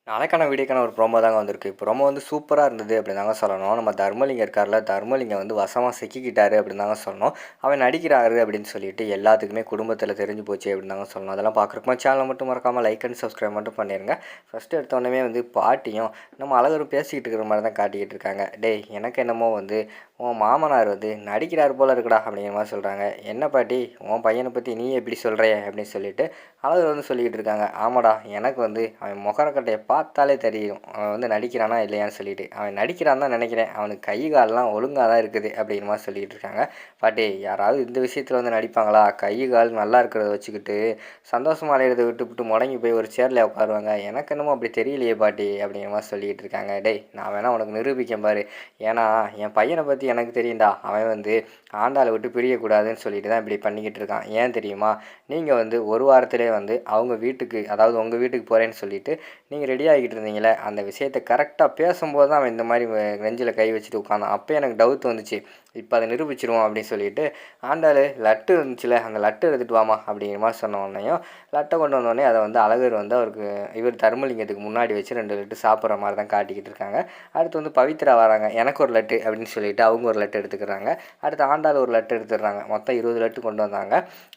நாளைக்கான வீடியோக்கான ஒரு ப்ரோமோ தாங்க வந்திருக்கு. ப்ரோமோ வந்து சூப்பரா இருந்தது அப்படின்னு தாங்க சொல்லணும். நம்ம தர்மலிங்கம் இருக்கார்ல, தர்மலிங்கம் வந்து வசமா சிக்கிக்கிட்டாரு அப்படின்னு தாங்க சொல்லணும். அவன் நடிக்கிறாரு அப்படின்னு சொல்லிட்டு எல்லாத்துக்குமே குடும்பத்தில் தெரிஞ்சு போச்சு அப்படின்னு தாங்க சொல்லணும். அதெல்லாம் பார்க்குறக்குமா சேனலை மட்டும் மறக்காமல் லைக் அண்ட் சப்ஸ்கிரைப் மட்டும் பண்ணிடுங்க. ஃபஸ்ட்டு எடுத்தோடனே வந்து பாட்டியும் நம்ம அழகரும் பேசிக்கிட்டு இருக்கிற மாதிரி தான் காட்டிக்கிட்டு இருக்காங்க. டேய் எனக்கு என்னமோ வந்து உன் மாமனார் வந்து நடிக்கிறார் போல இருக்குடா அப்படிங்கிற மாதிரி சொல்கிறாங்க. என்ன பாட்டி உன் பையனை பற்றி நீ எப்படி சொல்கிற அப்படின்னு சொல்லிட்டு அழகர் வந்து சொல்லிக்கிட்டு இருக்காங்க. ஆமாடா எனக்கு வந்து அவன் முகரக்கட்டையை பார்த்தாலே தெரியும் அவன் வந்து நடிக்கிறானா இல்லையான்னு சொல்லிட்டு. அவன் நடிக்கிறான் தான் நினைக்கிறேன், அவனுக்கு கை கால்லாம் ஒழுங்காக தான் இருக்குது அப்படிங்கிற மாதிரி சொல்லிக்கிட்டு இருக்காங்க. பாட்டி யாராவது இந்த விஷயத்தில் வந்து நடிப்பாங்களா? கை கால் நல்லா இருக்கிறத வச்சுக்கிட்டு சந்தோஷமாக அலையிறதை விட்டுவிட்டு முடங்கி போய் ஒரு சேரில் உட்காருவாங்க. எனக்கு என்னமோ அப்படி தெரியலையே பாட்டி அப்படிங்கிற மாதிரி சொல்லிக்கிட்டு இருக்காங்க. டேய் நான் வேணா உனக்கு நிரூபிக்கேன் பாரு. ஏன்னா என் பையனை பற்றி எனக்கு தெரியும்டா. அவன் வந்து ஆண்டாளை விட்டு பிரியக்கூடாதுன்னு சொல்லிட்டு தான் இப்படி பண்ணிக்கிட்டு இருக்கான். ஏன் தெரியுமா? நீங்கள் வந்து ஒரு வாரத்திலே வந்து அவங்க வீட்டுக்கு, அதாவது உங்கள் வீட்டுக்கு போகிறேன்னு சொல்லிட்டு நீங்கள் ரெடி ஆகிக்கிட்டு இருந்தீங்களே, அந்த விஷயத்தை கரெக்டாக பேசும்போது தான் அவன் இந்த மாதிரி நெஞ்சில் கை வச்சுட்டு உட்காந்தான். அப்போ எனக்கு டவுட் வந்துச்சு, இப்போ அதை நிரூபிச்சிருவோம் அப்படின்னு சொல்லிட்டு ஆண்டாள் லட்டு இருந்துச்சுல, அந்த லட்டு எடுத்துகிட்டு வாமா அப்படிங்கிற மாதிரி சொன்ன உடனேயும் லட்டை கொண்டு வந்தோடனே அதை வந்து அழகர் வந்து அவருக்கு இவர் தர்மலிங்கத்துக்கு முன்னாடி வச்சு 2 லட்டு சாப்பிட்ற மாதிரி தான் காட்டிக்கிட்டு இருக்காங்க. அடுத்து வந்து பவித்ரா வராங்க. எனக்கு ஒரு லட்டு அப்படின்னு சொல்லிட்டு அவங்க ஒரு லட்டு எடுத்துக்கிறாங்க. அடுத்து ஆண்டாள் ஒரு லட்டு எடுத்துடுறாங்க. மொத்தம் 20 லட்டு கொண்டு வந்தாங்க.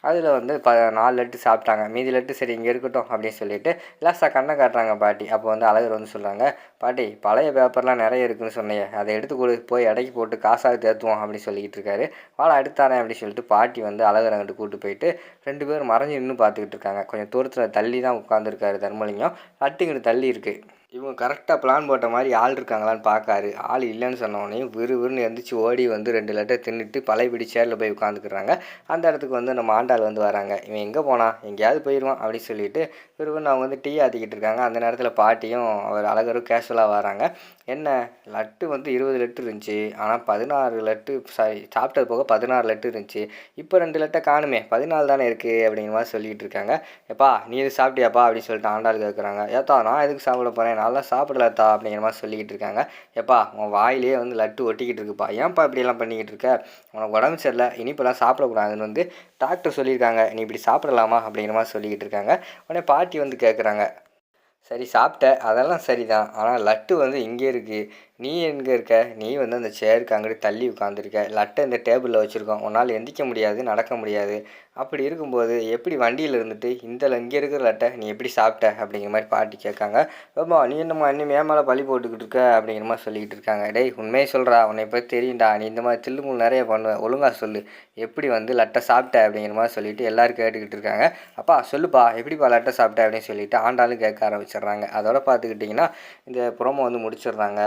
அதில் வந்து 4 லட்டு சாப்பிட்டாங்க. மீதி லட்டு சரி இங்கே இருக்கட்டும் அப்படின்னு சொல்லிட்டு லாஸ்ட்டாக கண்ணை காட்டுறாங்க பாட்டி. அப்போ வந்து அழகர் வந்து சொல்கிறாங்க, பாட்டி பழைய பேப்பர்லாம் நிறைய இருக்குதுன்னு சொன்னீங்க, அதை எடுத்து கொடு, போய் எடைக்கு போட்டு காசாக தேத்துவோம் அப்படின்னு சொல்லிக்கிட்டு இருக்காரு. வாழை எடுத்தாரேன் அப்படின்னு சொல்லிட்டு பாட்டி வந்து அழகர் அங்கிட்டு கூப்பிட்டு போயிட்டு 2 பேரும் மறைஞ்சு இன்னும் பார்த்துக்கிட்டு இருக்காங்க. கொஞ்சம் தூரத்தில் தள்ளி தான் உட்காந்துருக்காரு தர்மலிங்கம். லட்டு இங்கிட்டு தள்ளி இருக்குது. இவங்க கரெக்டாக பிளான் போட்ட மாதிரி ஆள் இருக்காங்களான்னு பார்க்காரு. ஆள் இல்லைன்னு சொன்னோடனே விறுவிறுன்னு எந்திரிச்சு ஓடி வந்து 2 லட்டை தின்னுட்டு பழையபடி சேரில் போய் உட்காந்துக்கிறாங்க. அந்த இடத்துக்கு வந்து நம்ம ஆண்டாள் வந்து வராங்க. இவன் எங்கே போனான், எங்கேயாவது போயிடுவான் அப்படின்னு சொல்லிட்டு விறுவிறுன்னு அவங்க வந்து டீ ஆற்றிக்கிட்டு இருக்காங்க. அந்த நேரத்தில் பாட்டியும் அவர் அழகரும் கேஷுவலாக வராங்க. என்ன லட்டு வந்து 20 லட்டு இருந்துச்சு, ஆனால் 16 லட்டு சாப்பிட்டது போக 16 லட்டு இருந்துச்சு. இப்போ 2 லட்டை காணுமே, 14 தானே இருக்குது அப்படிங்கிற மாதிரி சொல்லிகிட்டு இருக்காங்க. எப்பா நீ இது சாப்பிட்டியாப்பா அப்படின்னு சொல்லிட்டு ஆண்டாள் கேட்குறாங்க. ஏத்தா நான் எதுக்கு சாப்பிட போகிறேன், நல்லா சாப்பிடலத்தா அப்படிங்கிற மாதிரி சொல்லிக்கிட்டு இருக்காங்க. எப்பா உன் வாயிலே வந்து லட்டு ஒட்டிக்கிட்டு இருக்குப்பா, ஏன்ப்பா இப்படியெல்லாம் பண்ணிக்கிட்டு இருக்க, உனக்கு உடம்பு சரியில்லை, இனிப்பெல்லாம் சாப்பிடக்கூடாதுன்னு வந்து டாக்டர் சொல்லியிருக்காங்க, நீ இப்படி சாப்பிடலாமா அப்படிங்கிற மாதிரி சொல்லிக்கிட்டு இருக்காங்க. உடனே பாட்டி வந்து கேட்குறாங்க, சரி சாப்பிட்ட அதெல்லாம் சரிதான், ஆனால் லட்டு வந்து இங்கே இருக்குது, நீ எங்கே இருக்க, நீ வந்து அந்த சேருக்கு அங்கிட்டு தள்ளி உட்காந்துருக்க, லட்டை இந்த டேபிளில் வச்சுருக்கோம், உன்னால் எந்திரிக்க முடியாது, நடக்க முடியாது, அப்படி இருக்கும்போது எப்படி வண்டியில் இருந்துட்டு இங்கே இருக்கிற லட்டை நீ எப்படி சாப்பிட்ட அப்படிங்கிற மாதிரி பாட்டி கேட்காங்க. ஆமா நீ என்னம்மா இன்னும் மேலே பழி போட்டுக்கிட்டு இருக்க அப்படிங்கிற மாதிரி சொல்லிக்கிட்டு இருக்காங்க. டேய் உண்மையை சொல்கிறா, உன்னை பற்றி தெரியும்டா, நீ இந்த மாதிரி தில்லுமுள் நிறைய பண்ணுவேன், ஒழுங்காக சொல்லு, எப்படி வந்து லட்டை சாப்பிட்ட அப்படிங்கிற மாதிரி சொல்லிட்டு எல்லோரும் கேட்டுக்கிட்டு இருக்காங்க. அப்பா சொல்லுப்பா எப்படிப்பா லட்டை சாப்பிட்ட அப்படின்னு சொல்லிட்டு ஆண்டாலும் கேட்க ஆரம்பிச்சிடுறாங்க. அதோட பார்த்துக்கிட்டிங்கன்னா இந்த ப்ரோமோ வந்து முடிச்சிடுறாங்க.